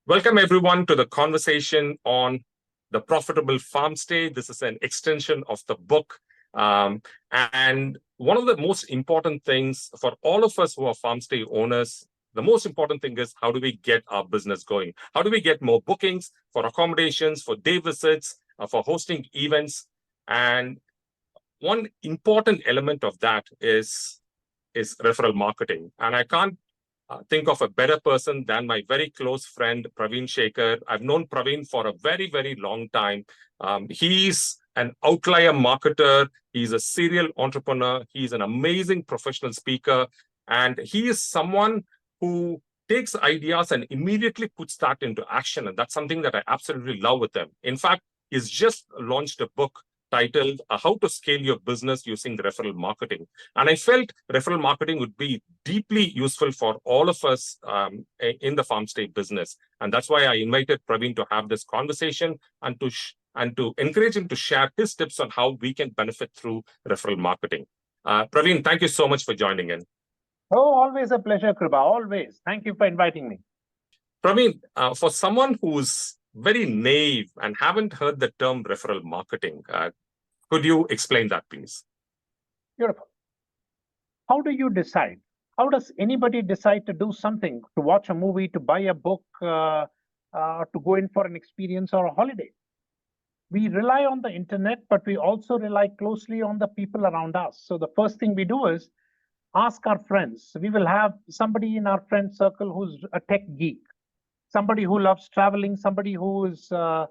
Welcome everyone to the conversation on the profitable farmstay. This is an extension of the book. And one of the most important things for all of us who are farmstay owners, the most important thing is how do we get our business going? How do we get more bookings for accommodations, for day visits, for hosting events? And one important element of that is referral marketing. And I can't think of a better person than my very close friend, Pravin Shekar. I've known Pravin for a very, very long time. He's an outlier marketer. He's a serial entrepreneur. He's an amazing professional speaker. And he is someone who takes ideas and immediately puts that into action. And that's something that I absolutely love with him. In fact, he's just launched a book titled How to Scale Your Business Using Referral Marketing. And I felt referral marketing would be deeply useful for all of us in the farmstay business. And that's why I invited Pravin to have this conversation and to encourage him to share his tips on how we can benefit through referral marketing. Pravin, thank you so much for joining in. Oh, always a pleasure, Kriba. Always. Thank you for inviting me. Pravin, for someone who's very naive and haven't heard the term referral marketing, could you explain that, please? Beautiful. How do you decide? How does anybody decide to do something, to watch a movie, to buy a book, to go in for an experience or a holiday? We rely on the internet, but we also rely closely on the people around us. So the first thing we do is ask our friends. We will have somebody in our friend circle who's a tech geek, somebody who loves traveling, somebody who is an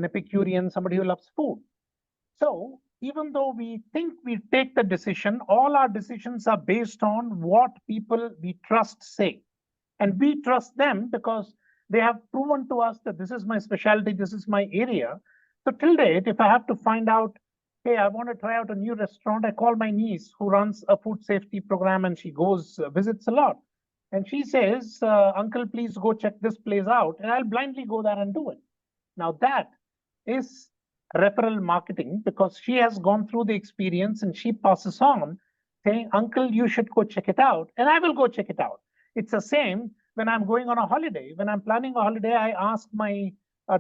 Epicurean, somebody who loves food. So even though we think we take the decision, all our decisions are based on what people we trust say. And we trust them because they have proven to us that this is my specialty, this is my area. So till date, if I have to find out, hey, I want to try out a new restaurant, I call my niece who runs a food safety program and she goes, visits a lot. And she says, Uncle, please go check this place out. And I'll blindly go there and do it. Now that is referral marketing because she has gone through the experience and she passes on saying, Uncle, you should go check it out. And I will go check it out. It's the same when I'm going on a holiday. When I'm planning a holiday, I ask my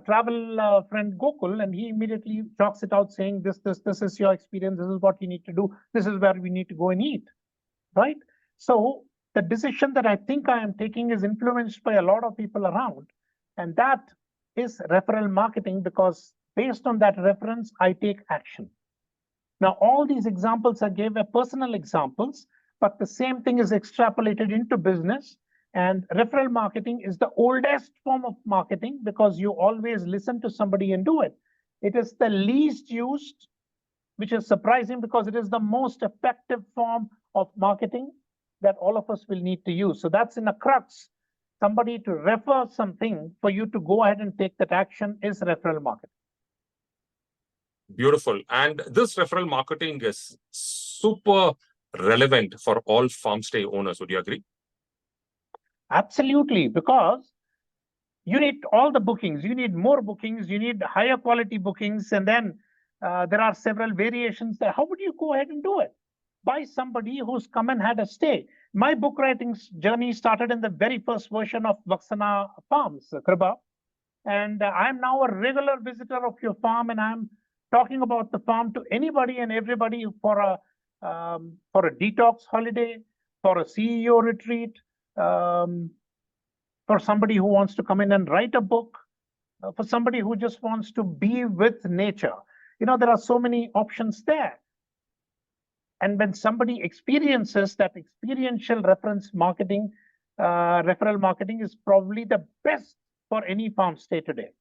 travel friend Gokul, and he immediately chalks it out saying, this is your experience. This is what you need to do. This is where we need to go and eat, right? So the decision that I think I am taking is influenced by a lot of people around. And that is referral marketing because based on that reference, I take action. Now, all these examples I gave are personal examples, but the same thing is extrapolated into business. And referral marketing is the oldest form of marketing because you always listen to somebody and do it. It is the least used, which is surprising because it is the most effective form of marketing that all of us will need to use. So that's in a crux. Somebody to refer something for you to go ahead and take that action is referral marketing. Beautiful. And this referral marketing is super relevant for all farmstay owners. Would you agree? Absolutely, because you need all the bookings, you need more bookings, you need higher quality bookings, and then there are several variations there. How would you go ahead and do it? By somebody who's come and had a stay. My book writing journey started in the very first version of Vaksana Farms, Kriba. And I'm now a regular visitor of your farm, and I'm talking about the farm to anybody and everybody for a detox holiday, for a CEO retreat, for somebody who wants to come in and write a book, for somebody who just wants to be with nature. You know, there are so many options there. And when somebody experiences that experiential reference marketing, referral marketing is probably the best for any farmstay today.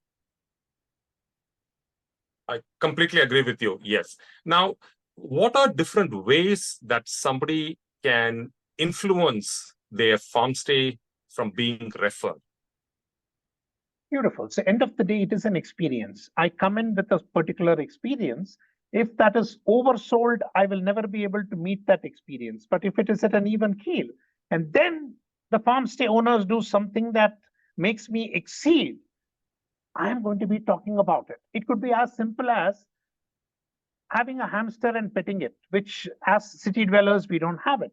I completely agree with you. Yes. Now, what are different ways that somebody can influence their farmstay from being referred? Beautiful. So end of the day, it is an experience. I come in with a particular experience. If that is oversold, I will never be able to meet that experience. But if it is at an even keel, and then the farmstay owners do something that makes me exceed, I am going to be talking about it. It could be as simple as having a hamster and petting it, which as city dwellers, we don't have it,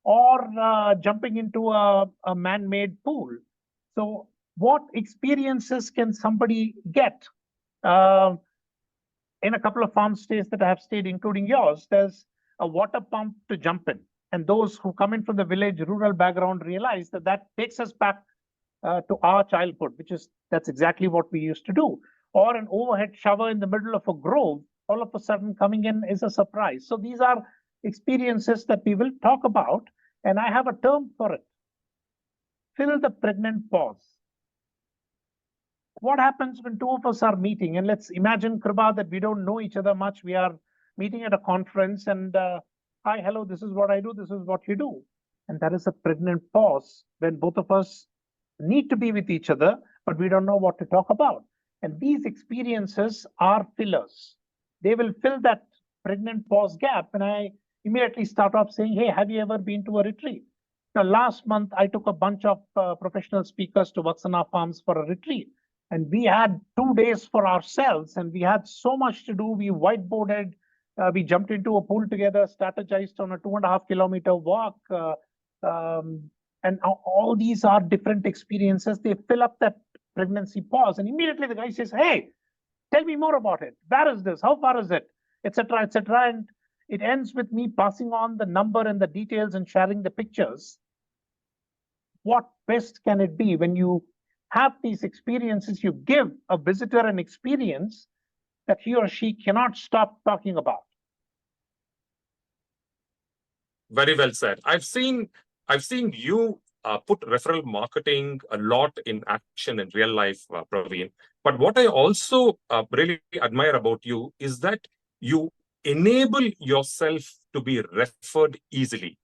or jumping into a man-made pool. So What experiences can somebody get? In a couple of farm stays that I have stayed, including yours, there's a water pump to jump in. And those who come in from the village, rural background realize that that takes us back to our childhood, that's exactly what we used to do. Or an overhead shower in the middle of a grove, all of a sudden coming in is a surprise. So these are experiences that we will talk about, and I have a term for it. Fill the pregnant pause. What happens when two of us are meeting? And let's imagine, Kriba, that we don't know each other much. We are meeting at a conference and, hi, hello, this is what I do, this is what you do. And that is a pregnant pause when both of us need to be with each other, but we don't know what to talk about. And these experiences are fillers. They will fill that pregnant pause gap. And I immediately start off saying, hey, have you ever been to a retreat? Now, last month, I took a bunch of professional speakers to Vaksana Farms for a retreat. And we had 2 days for ourselves, and we had so much to do. We whiteboarded, we jumped into a pool together, strategized on a 2.5 kilometer walk. And all these are different experiences. They fill up that pregnancy pause. And immediately the guy says, hey, tell me more about it. Where is this? How far is it? Etc. etc. And it ends with me passing on the number and the details and sharing the pictures. What best can it be when you have these experiences? You give a visitor an experience that he or she cannot stop talking about. Very well said. I've seen you put referral marketing a lot in action in real life, Pravin. But what I also really admire about you is that you enable yourself to be referred easily.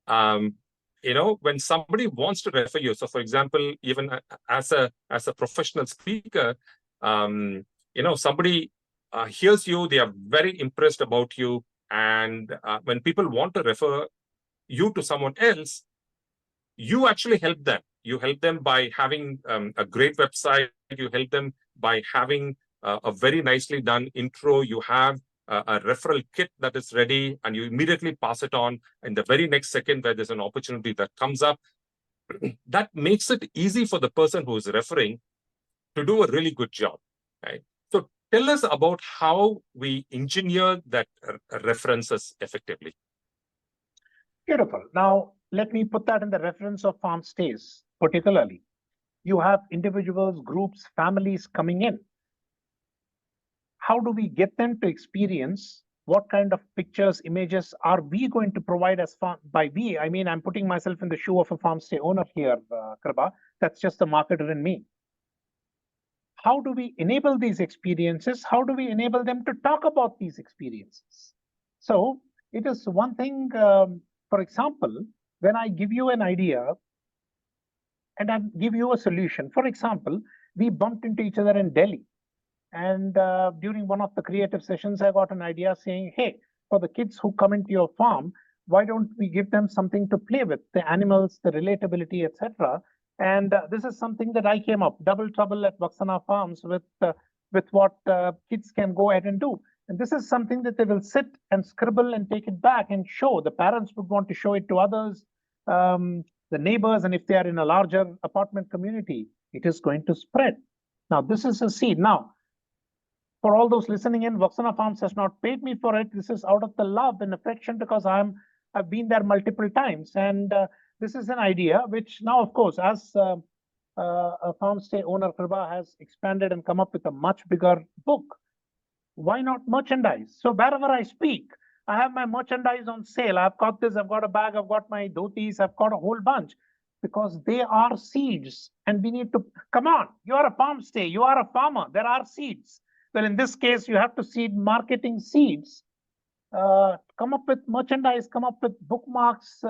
When somebody wants to refer you, so for example, even as a professional speaker, somebody hears you, they are very impressed about you. And when people want to refer you to someone else, you actually help them. You help them by having a great website. You help them by having a very nicely done intro. You have a referral kit that is ready, and you immediately pass it on in the very next second where there's an opportunity that comes up. That makes it easy for the person who is referring to do a really good job, right? So tell us about how we engineer that references effectively. Beautiful. Now, let me put that in the reference of Farmstays, particularly. You have individuals, groups, families coming in. How do we get them to experience? What kind of pictures, images are we going to provide as by we? I mean, I'm putting myself in the shoe of a Farmstay owner here, Kriba. That's just the marketer in me. How do we enable these experiences? How do we enable them to talk about these experiences? So it is one thing, for example, when I give you an idea and I give you a solution. For example, we bumped into each other in Delhi. And during one of the creative sessions, I got an idea saying, hey, for the kids who come into your farm, why don't we give them something to play with, the animals, the relatability, etc. And this is something that I came up, double trouble at Vaksana Farms with what kids can go ahead and do. And this is something that they will sit and scribble and take it back and show. The parents would want to show it to others, the neighbors, and if they are in a larger apartment community, it is going to spread. Now, this is a seed. Now, for all those listening in, Vaksana Farms has not paid me for it. This is out of the love and affection because I've been there multiple times. And this is an idea which now, of course, as a Farmstay owner, Kriba has expanded and come up with a much bigger book. Why not merchandise? So wherever I speak, I have my merchandise on sale. I've got this, I've got a bag, I've got my dhotis, I've got a whole bunch because they are seeds. And we need to, come on, you are a Farmstay, you are a farmer, there are seeds. Well, in this case, you have to seed marketing seeds. Come up with merchandise, come up with bookmarks,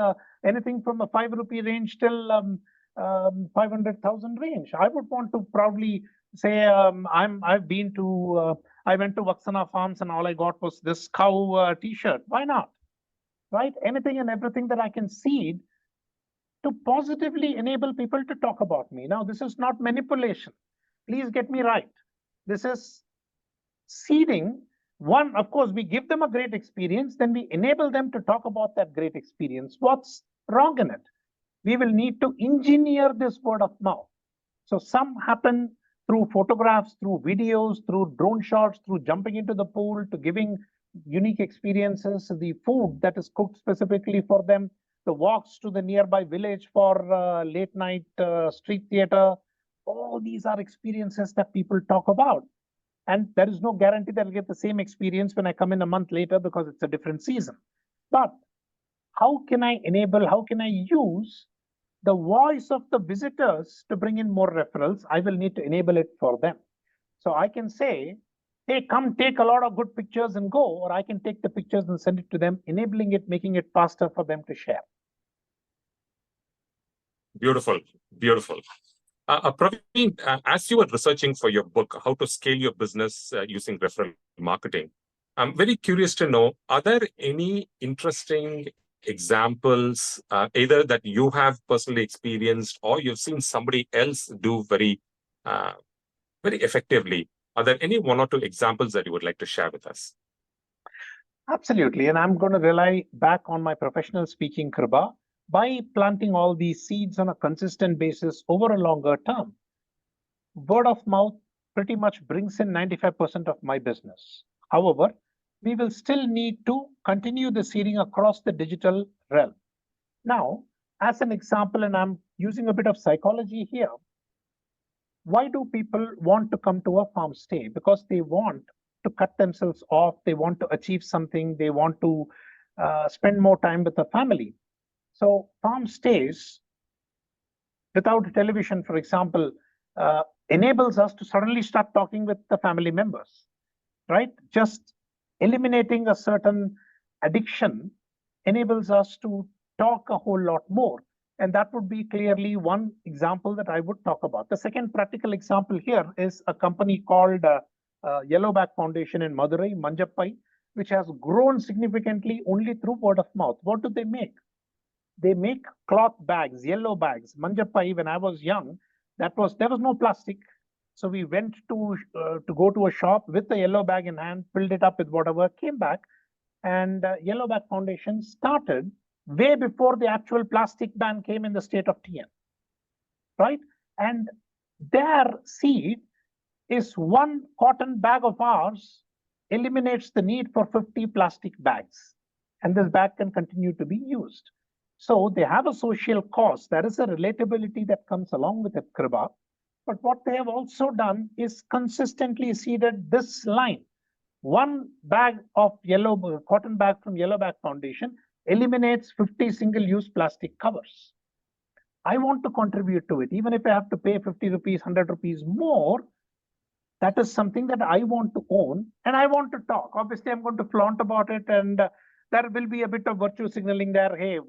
anything from a 5 rupee range till 500,000 range. I would want to proudly say I went to Vaksana Farms and all I got was this cow t-shirt. Why not? Right? Anything and everything that I can seed to positively enable people to talk about me. Now, this is not manipulation. Please get me right. This is seeding. One, of course, we give them a great experience, then we enable them to talk about that great experience. What's wrong in it? We will need to engineer this word of mouth. So some happen through photographs, through videos, through drone shots, through jumping into the pool, to giving unique experiences, the food that is cooked specifically for them, the walks to the nearby village for late night street theater. All these are experiences that people talk about. And there is no guarantee that I'll get the same experience when I come in a month later, because it's a different season. But how can I use the voice of the visitors to bring in more referrals? I will need to enable it for them. So I can say, hey, come take a lot of good pictures and go, or I can take the pictures and send it to them, enabling it, making it faster for them to share. Beautiful, beautiful. Pravin, as you were researching for your book, How to Scale Your Business Using Referral Marketing, I'm very curious to know, are there any interesting examples, either that you have personally experienced or you've seen somebody else do very effectively? Are there any one or two examples that you would like to share with us? Absolutely. And I'm going to rely back on my professional speaking, Kriba. By planting all these seeds on a consistent basis over a longer term, word of mouth pretty much brings in 95% of my business. However, we will still need to continue the seeding across the digital realm. Now, as an example, and I'm using a bit of psychology here, why do people want to come to a farm stay? Because they want to cut themselves off, they want to achieve something, they want to spend more time with the family. So farm stays without a television, for example, enables us to suddenly start talking with the family members, right? Just eliminating a certain addiction enables us to talk a whole lot more. And that would be clearly one example that I would talk about. The second practical example here is a company called Yellowback Foundation in Madurai, Manjappai, which has grown significantly only through word of mouth. What do they make? They make cloth bags, yellow bags. Manjappai, when I was young, there was no plastic. So we went to go to a shop with the yellow bag in hand, filled it up with whatever, came back, and Yellowback Foundation started way before the actual plastic ban came in the state of TN, right? And their seed is one cotton bag of ours eliminates the need for 50 plastic bags, and this bag can continue to be used. So they have a social cause. There is a relatability that comes along with it, Kriba. But what they have also done is consistently seeded this line. One bag of cotton bag from Yellowback Foundation eliminates 50 single-use plastic covers. I want to contribute to it. Even if I have to pay 50 rupees, 100 rupees more, that is something that I want to own, and I want to talk. Obviously, I'm going to flaunt about it, and there will be a bit of virtue signaling there. Hey,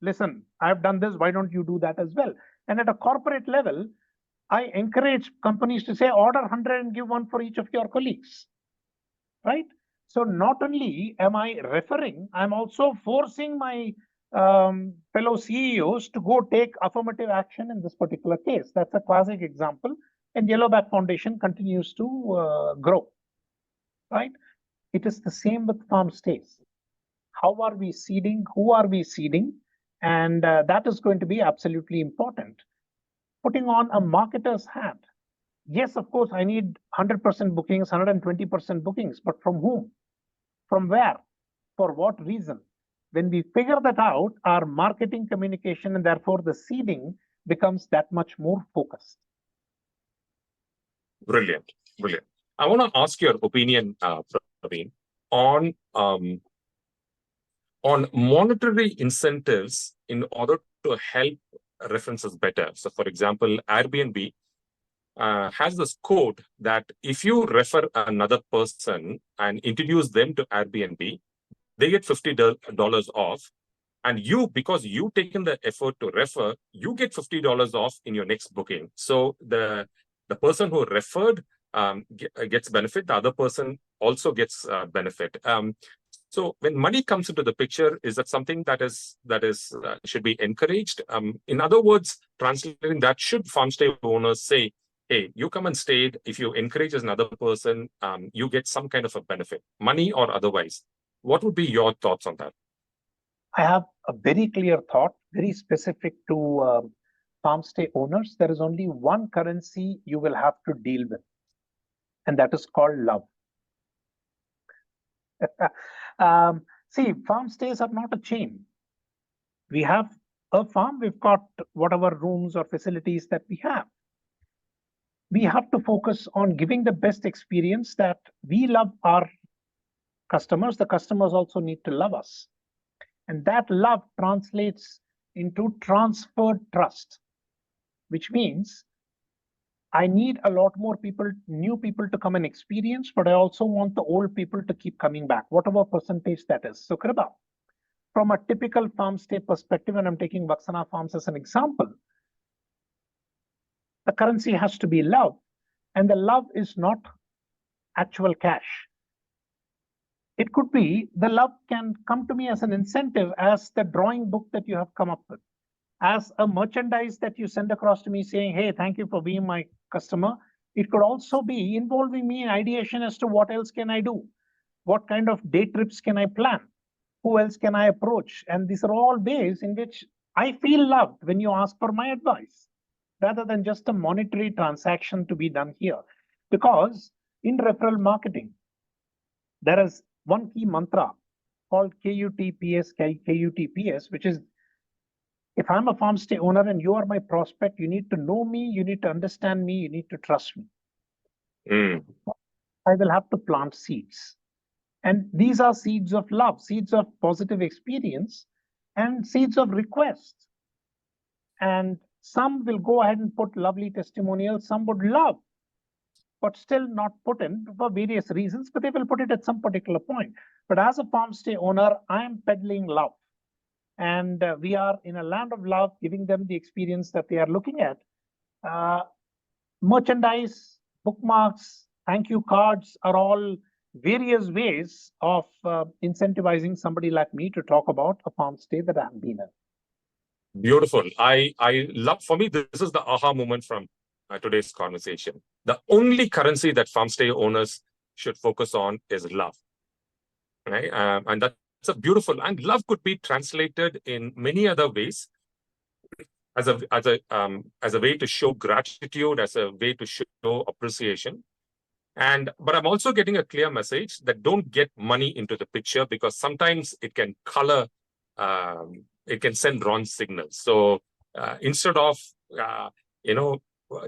listen, I've done this. Why don't you do that as well? And at a corporate level, I encourage companies to say, order 100 and give one for each of your colleagues, right? So not only am I referring, I'm also forcing my fellow CEOs to go take affirmative action in this particular case. That's a classic example. And Yellowback Foundation continues to grow, right? It is the same with Farmstays. How are we seeding? Who are we seeding? And that is going to be absolutely important. Putting on a marketer's hat. Yes, of course, I need 100% bookings, 120% bookings, but from whom? From where? For what reason? When we figure that out, our marketing communication and therefore the seeding becomes that much more focused. Brilliant, brilliant. I want to ask your opinion, Pravin, on monetary incentives in order to help references better. So, for example, Airbnb has this code that if you refer another person and introduce them to Airbnb, they get $50 off. And you, because you've taken the effort to refer, you get $50 off in your next booking. So the person who referred gets benefit. The other person also gets benefit. So when money comes into the picture, is that something that should be encouraged? In other words, translating that, should farmstay owners say, hey, you come and stay. If you encourage another person, you get some kind of a benefit, money or otherwise. What would be your thoughts on that? I have a very clear thought, very specific to farmstay owners, there is only one currency you will have to deal with, and that is called love. See, farmstays are not a chain. We have a farm, we've got whatever rooms or facilities that we have. We have to focus on giving the best experience that we love our customers. The customers also need to love us. And that love translates into transferred trust, which means I need a lot more people, new people to come and experience, but I also want the old people to keep coming back, whatever percentage that is. So, Kripa, from a typical farmstay perspective, and I'm taking Vaksana Farms as an example, the currency has to be love, and the love is not actual cash. It could be the love can come to me as an incentive, as the drawing book that you have come up with, as a merchandise that you send across to me saying, hey, thank you for being my customer. It could also be involving me in ideation as to what else can I do? What kind of day trips can I plan? Who else can I approach? And these are all ways in which I feel loved when you ask for my advice, rather than just a monetary transaction to be done here. Because in referral marketing, there is one key mantra called KUTPS, which is, if I'm a farmstay owner and you are my prospect, you need to know me, you need to understand me, you need to trust me. I will have to plant seeds. And these are seeds of love, seeds of positive experience, and seeds of request. And some will go ahead and put lovely testimonials, some would love, but still not put in for various reasons, but they will put it at some particular point. But as a farmstay owner, I am peddling love. And we are in a land of love, giving them the experience that they are looking at. Merchandise, bookmarks, thank you cards are all various ways of incentivizing somebody like me to talk about a farmstay that I have been in. Beautiful. I love, for me, this is the aha moment from today's conversation. The only currency that farmstay owners should focus on is love, right? And that's a beautiful, and love could be translated in many other ways, as a way to show gratitude, as a way to show appreciation. But I'm also getting a clear message that don't get money into the picture, because sometimes it can color, it can send wrong signals. So instead of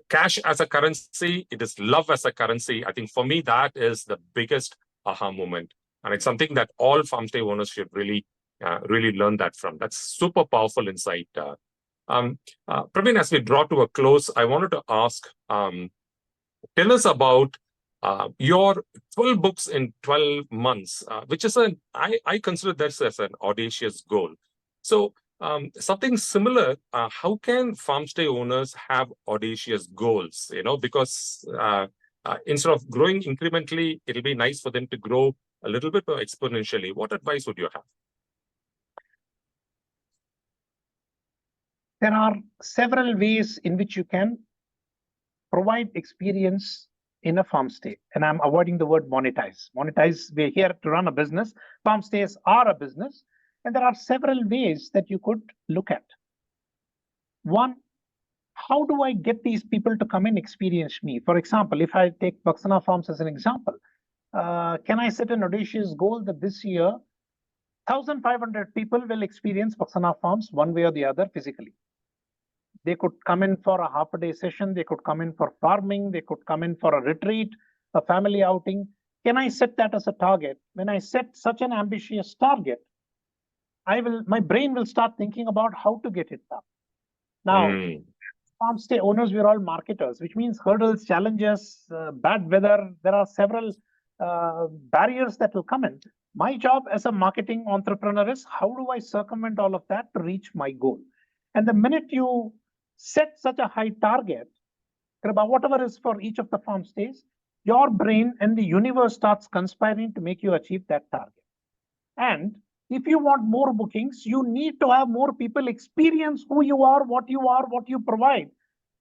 cash as a currency, it is love as a currency. I think for me that is the biggest aha moment, and it's something that all farmstay owners should really learn that from. That's super powerful insight. Pravin, as we draw to a close, I wanted to ask, tell us about your 12 books in 12 months, which is I consider this as an audacious goal. So something similar, how can farmstay owners have audacious goals? Because instead of growing incrementally, it'll be nice for them to grow a little bit more exponentially. What advice would you have? There are several ways in which you can provide experience in a farmstay, and I'm avoiding the word monetize. Monetize, we're here to run a business. Farmstays are a business, and there are several ways that you could look at. One, how do I get these people to come and experience me? For example, if I take Vaksana Farms as an example, can I set an audacious goal that this year 1,500 people will experience Vaksana Farms one way or the other physically? They could come in for a half-a-day session. They could come in for farming. They could come in for a retreat, a family outing. Can I set that as a target? When I set such an ambitious target, my brain will start thinking about how to get it done. Now, farmstay owners, we're all marketers, which means hurdles, challenges, bad weather. There are several barriers that will come in. My job as a marketing entrepreneur is, how do I circumvent all of that to reach my goal? And the minute you set such a high target, whatever is for each of the farmstays, your brain and the universe starts conspiring to make you achieve that target. And if you want more bookings, you need to have more people experience who you are, what you provide.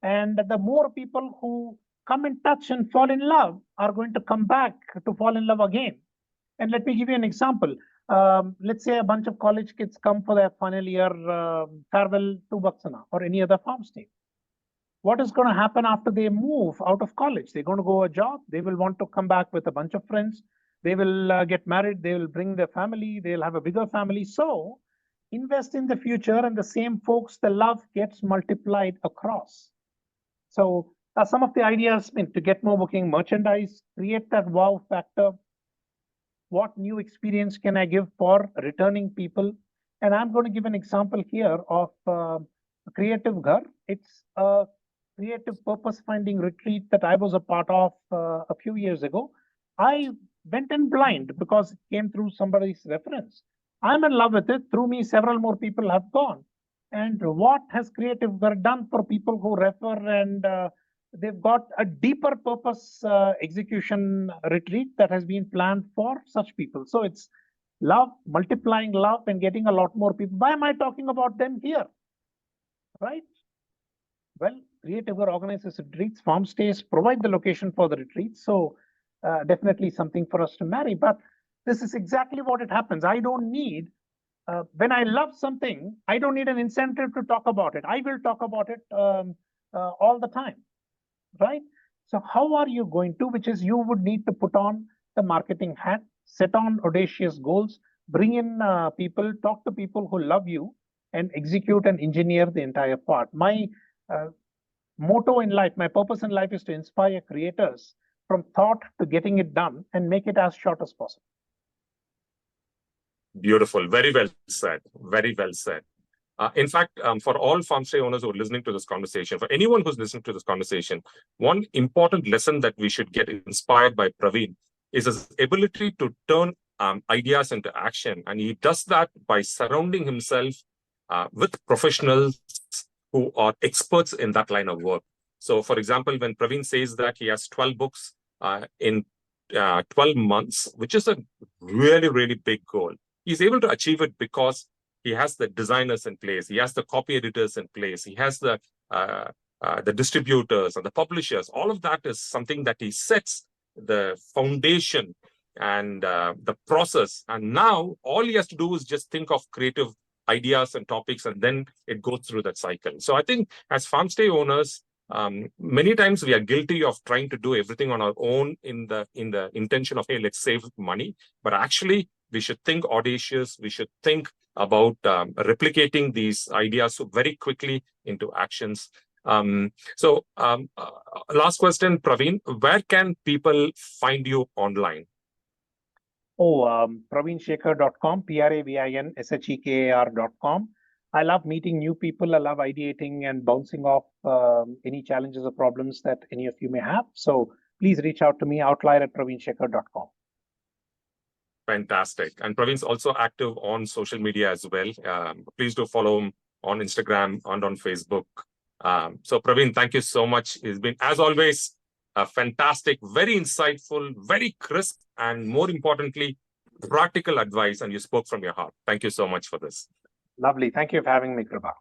And the more people who come in touch and fall in love are going to come back to fall in love again. And let me give you an example. Let's say a bunch of college kids come for their final year farewell to Vaksana or any other farmstay. what is going to happen after they move out of college? They're going to go a job. They will want to come back with a bunch of friends. They will get married. They will bring their family. They'll have a bigger family. So invest in the future, and the same folks, the love gets multiplied across. So some of the ideas to get more booking, merchandise, create that wow factor. What new experience can I give for returning people? And I'm going to give an example here of Creative Ghar. It's a creative purpose finding retreat that I was a part of a few years ago. I went in blind because it came through somebody's reference. I'm in love with it. Through me, several more people have gone. And what has Creative Ghar done for people who refer, and they've got a deeper purpose execution retreat that has been planned for such people. So it's love, multiplying love, and getting a lot more people. Why am I talking about them here? Right? Well, Creative Ghar organizes retreats, Farmstays provide the location for the retreats. So definitely something for us to marry. But this is exactly what it happens. I don't need, when I love something, I don't need an incentive to talk about it. I will talk about it all the time. Right? So how are you going to, which is you would need to put on the marketing hat, set on audacious goals, bring in people, talk to people who love you, and execute and engineer the entire part. My motto in life, my purpose in life is to inspire creators from thought to getting it done and make it as short as possible. Beautiful. Very well said. Very well said. In fact, for all farmstay owners who are listening to this conversation, for anyone who's listening to this conversation, one important lesson that we should get inspired by Pravin is his ability to turn ideas into action. And he does that by surrounding himself with professionals who are experts in that line of work. So, for example, when Pravin says that he has 12 books in 12 months, which is a really, really big goal, he's able to achieve it because he has the designers in place, he has the copy editors in place, he has the distributors and the publishers. All of that is something that he sets the foundation and the process. And now all he has to do is just think of creative ideas and topics, and then it goes through that cycle. So I think as farmstay owners, many times we are guilty of trying to do everything on our own in the intention of, hey, let's save money. But actually, we should think audacious. We should think about replicating these ideas very quickly into actions. Last question, Pravin, where can people find you online? Pravinshekar.com, pravinshekar.com. I love meeting new people. I love ideating and bouncing off any challenges or problems that any of you may have. So please reach out to me, outlier@pravinshekar.com. Fantastic. And Pravin's also active on social media as well. Please do follow him on Instagram and on Facebook. So Pravin, thank you so much. It's been, as always, fantastic, very insightful, very crisp, and more importantly, practical advice. And you spoke from your heart. Thank you so much for this. Lovely. Thank you for having me, Kripa.